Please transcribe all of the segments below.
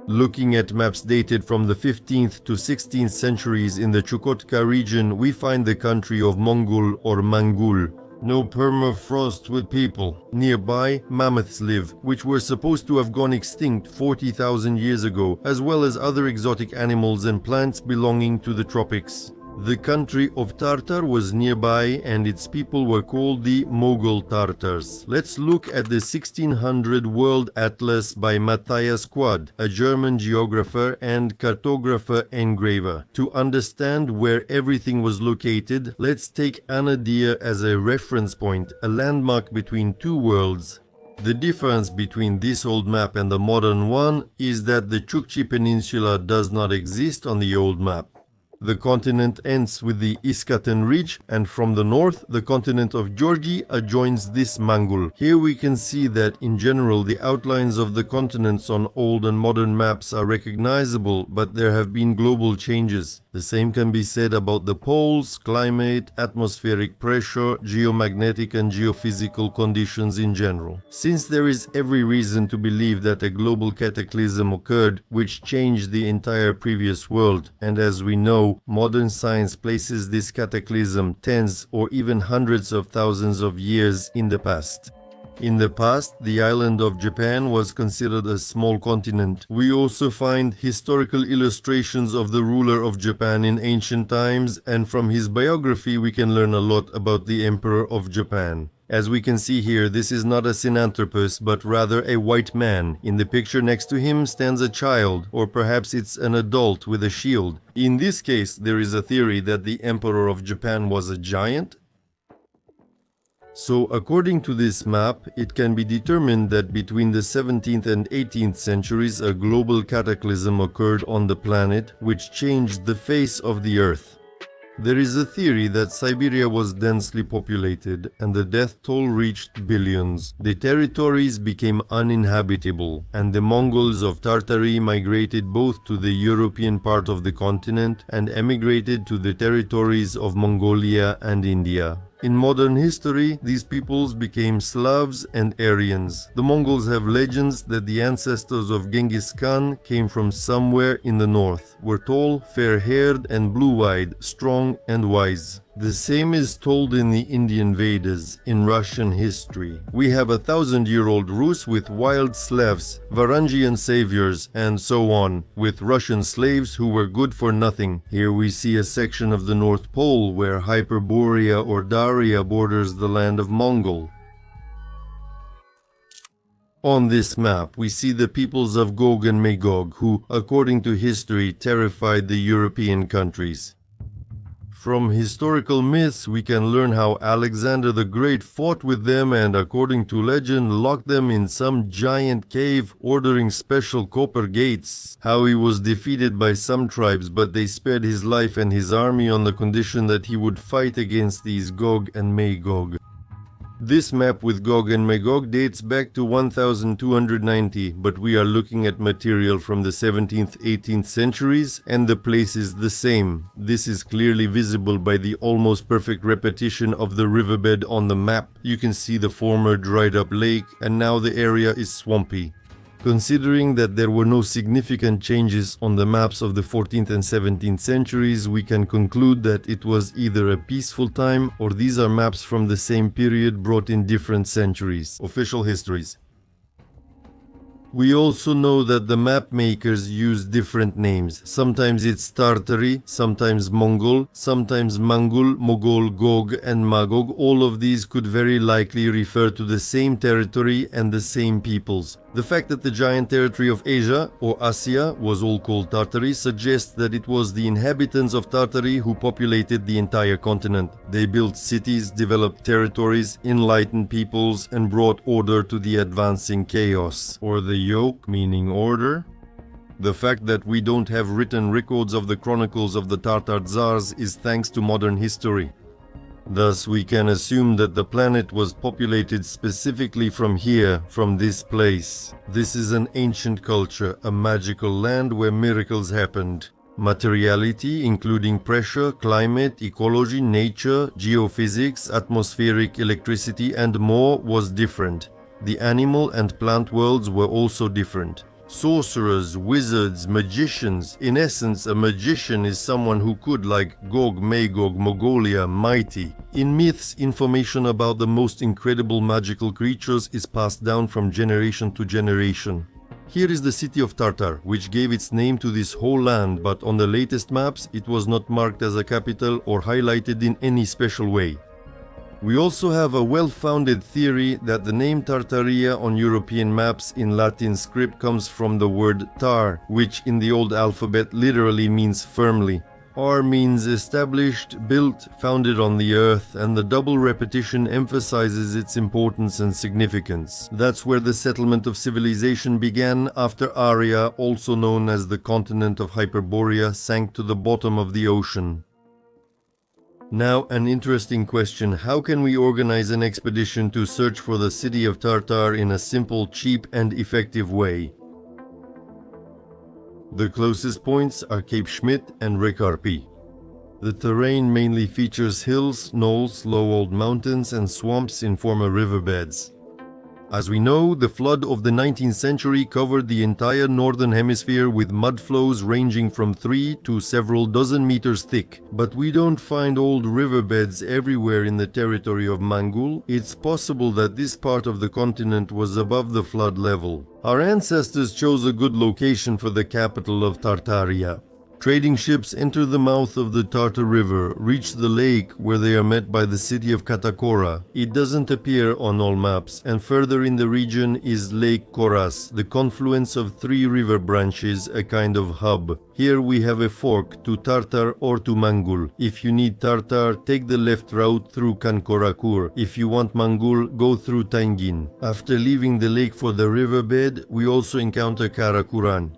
Looking at maps dated from the 15th to 16th centuries in the Chukotka region, we find the country of Mongol or Mangul. No permafrost with people. Nearby, mammoths live, which were supposed to have gone extinct 40,000 years ago, as well as other exotic animals and plants belonging to the tropics. The country of Tartar was nearby and its people were called the Mogol-Tartars. Let's look at the 1600 World Atlas by Matthias Quad, a German geographer and cartographer engraver. To understand where everything was located, let's take Anadyr as a reference point, a landmark between two worlds. The difference between this old map and the modern one is that the Chukchi Peninsula does not exist on the old map. The continent ends with the Iskatan Ridge, and from the north, the continent of Georgi adjoins this Mangul. Here we can see that in general the outlines of the continents on old and modern maps are recognizable, but there have been global changes. The same can be said about the poles, climate, atmospheric pressure, geomagnetic and geophysical conditions in general. Since there is every reason to believe that a global cataclysm occurred which changed the entire previous world, and as we know, modern science places this cataclysm tens or even hundreds of thousands of years in the past. In the past, the island of Japan was considered a small continent. We also find historical illustrations of the ruler of Japan in ancient times, and from his biography we can learn a lot about the Emperor of Japan. As we can see here, this is not a synanthropus, but rather a white man. In the picture next to him stands a child, or perhaps it's an adult with a shield. In this case, there is a theory that the Emperor of Japan was a giant. So, according to this map, it can be determined that between the 17th and 18th centuries a global cataclysm occurred on the planet, which changed the face of the Earth. There is a theory that Siberia was densely populated and the death toll reached billions. The territories became uninhabitable, and the Mongols of Tartary migrated both to the European part of the continent and emigrated to the territories of Mongolia and India. In modern history, these peoples became Slavs and Aryans. The Mongols have legends that the ancestors of Genghis Khan came from somewhere in the north, were tall, fair-haired and blue-eyed, strong and wise. The same is told in the Indian Vedas. In Russian history, we have 1,000-year-old Rus with wild Slavs, Varangian saviors, and so on, with Russian slaves who were good for nothing. Here we see a section of the North Pole where Hyperborea or Daria borders the land of Mongol. On this map, we see the peoples of Gog and Magog, who, according to history, terrified the European countries. From historical myths, we can learn how Alexander the Great fought with them and, according to legend, locked them in some giant cave, ordering special copper gates. How he was defeated by some tribes, but they spared his life and his army on the condition that he would fight against these Gog and Magog. This map with Gog and Magog dates back to 1290, but we are looking at material from the 17th, 18th centuries, and the place is the same. This is clearly visible by the almost perfect repetition of the riverbed on the map. You can see the former dried up lake, and now the area is swampy. Considering that there were no significant changes on the maps of the 14th and 17th centuries, we can conclude that it was either a peaceful time or these are maps from the same period brought in different centuries. Official histories. We also know that the map makers use different names. Sometimes it's Tartary, sometimes Mongol, sometimes Mangul, Mogol, Gog and Magog. All of these could very likely refer to the same territory and the same peoples. The fact that the giant territory of Asia, or Asia, was all called Tartary suggests that it was the inhabitants of Tartary who populated the entire continent. They built cities, developed territories, enlightened peoples, and brought order to the advancing chaos, or the yoke, meaning order. The fact that we don't have written records of the chronicles of the Tartar Tsars is thanks to modern history. Thus, we can assume that the planet was populated specifically from here, from this place. This is an ancient culture, a magical land where miracles happened. Materiality, including pressure, climate, ecology, nature, geophysics, atmospheric electricity, and more, was different. The animal and plant worlds were also different. Sorcerers, wizards, magicians. In essence, a magician is someone who could, like Gog, Magog, Mongolia, mighty. In myths, information about the most incredible magical creatures is passed down from generation to generation. Here is the city of Tartar, which gave its name to this whole land, but on the latest maps it was not marked as a capital or highlighted in any special way. We also have a well-founded theory that the name Tartaria on European maps in Latin script comes from the word tar, which in the old alphabet literally means firmly. Ar means established, built, founded on the earth, and the double repetition emphasizes its importance and significance. That's where the settlement of civilization began after Aria, also known as the continent of Hyperborea, sank to the bottom of the ocean. Now, an interesting question: how can we organize an expedition to search for the city of Tartar in a simple, cheap and effective way? The closest points are Cape Schmidt and Rekarpi. The terrain mainly features hills, knolls, low old mountains and swamps in former riverbeds. As we know, the flood of the 19th century covered the entire northern hemisphere with mud flows ranging from 3 to several dozen meters thick. But we don't find old riverbeds everywhere in the territory of Mongol. It's possible that this part of the continent was above the flood level. Our ancestors chose a good location for the capital of Tartaria. Trading ships enter the mouth of the Tartar River, reach the lake where they are met by the city of Katakora. It doesn't appear on all maps, and further in the region is Lake Koras, the confluence of 3 river branches, a kind of hub. Here we have a fork to Tartar or to Mongol. If you need Tartar, take the left route through Kankorakur. If you want Mongol, go through Tangin. After leaving the lake for the riverbed, we also encounter Karakoram.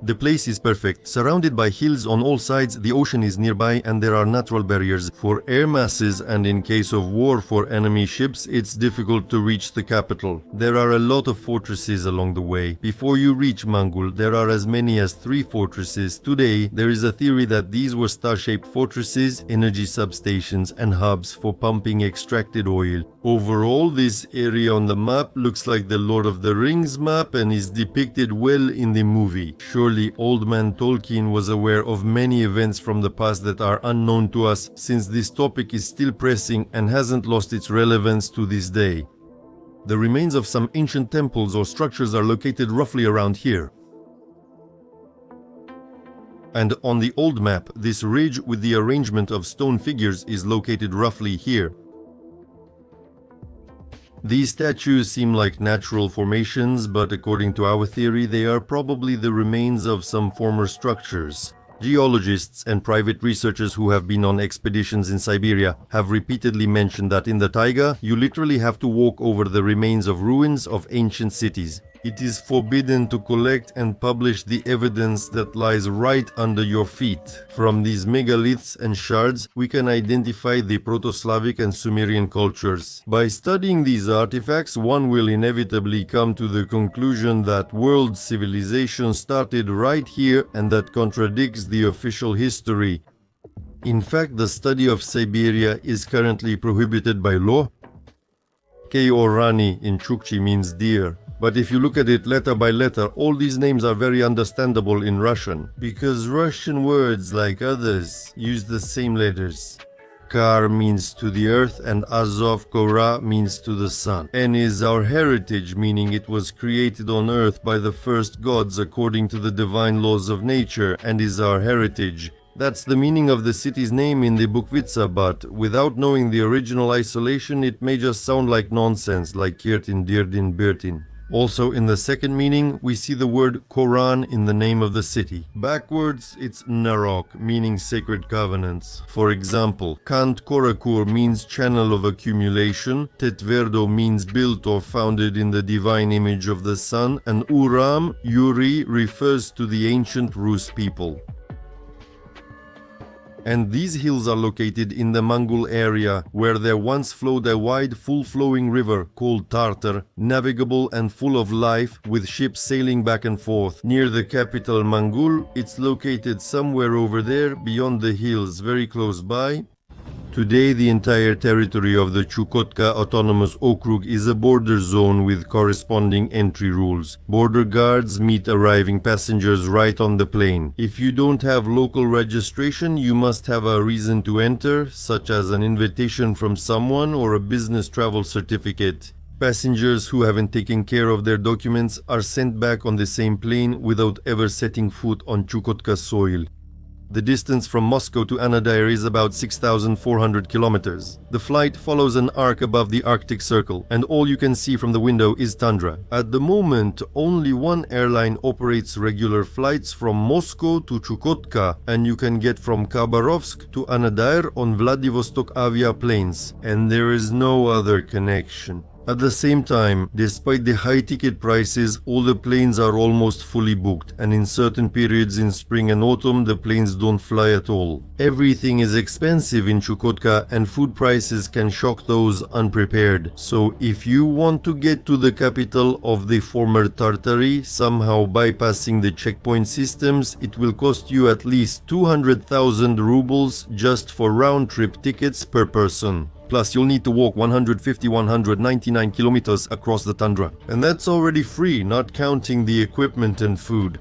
The place is perfect. Surrounded by hills on all sides, the ocean is nearby and there are natural barriers for air masses, and in case of war for enemy ships, it's difficult to reach the capital. There are a lot of fortresses along the way. Before you reach Mongol, there are as many as 3 fortresses. Today, there is a theory that these were star-shaped fortresses, energy substations and hubs for pumping extracted oil. Overall, this area on the map looks like the Lord of the Rings map and is depicted well in the movie. Surely old man Tolkien was aware of many events from the past that are unknown to us, since this topic is still pressing and hasn't lost its relevance to this day. The remains of some ancient temples or structures are located roughly around here. And on the old map, this ridge with the arrangement of stone figures is located roughly here. These statues seem like natural formations, but according to our theory, they are probably the remains of some former structures. Geologists and private researchers who have been on expeditions in Siberia have repeatedly mentioned that in the taiga, you literally have to walk over the remains of ruins of ancient cities. It is forbidden to collect and publish the evidence that lies right under your feet. From these megaliths and shards, we can identify the Proto-Slavic and Sumerian cultures. By studying these artifacts, one will inevitably come to the conclusion that world civilization started right here, and that contradicts the official history. In fact, the study of Siberia is currently prohibited by law. Keorani in Chukchi means deer. But if you look at it letter by letter, all these names are very understandable in Russian, because Russian words, like others, use the same letters. Kar means to the earth and Azov Kora means to the sun. N is our heritage, meaning it was created on earth by the first gods according to the divine laws of nature, and is our heritage. That's the meaning of the city's name in the Bukvitsa, but without knowing the original isolation, it may just sound like nonsense, like Kirtin, Dirdin, Birtin. Also, in the second meaning, we see the word Koran in the name of the city. Backwards, it's Narok, meaning sacred covenants. For example, Kant Korakur means channel of accumulation, Tetverdo means built or founded in the divine image of the sun, and Uram, Yuri, refers to the ancient Rus people. And these hills are located in the Mongol area, where there once flowed a wide, full-flowing river called Tartar, navigable and full of life, with ships sailing back and forth. Near the capital Mongol, it's located somewhere over there, beyond the hills, very close by. Today, the entire territory of the Chukotka Autonomous Okrug is a border zone with corresponding entry rules. Border guards meet arriving passengers right on the plane. If you don't have local registration, you must have a reason to enter, such as an invitation from someone or a business travel certificate. Passengers who haven't taken care of their documents are sent back on the same plane without ever setting foot on Chukotka soil. The distance from Moscow to Anadyr is about 6,400 kilometers. The flight follows an arc above the Arctic Circle, and all you can see from the window is tundra. At the moment, only one airline operates regular flights from Moscow to Chukotka, and you can get from Khabarovsk to Anadyr on Vladivostok Avia planes, and there is no other connection. At the same time, despite the high ticket prices, all the planes are almost fully booked, and in certain periods in spring and autumn the planes don't fly at all. Everything is expensive in Chukotka and food prices can shock those unprepared. So if you want to get to the capital of the former Tartary, somehow bypassing the checkpoint systems, it will cost you at least 200,000 rubles just for round-trip tickets per person. Plus, you'll need to walk 199 kilometers across the tundra. And that's already free, not counting the equipment and food.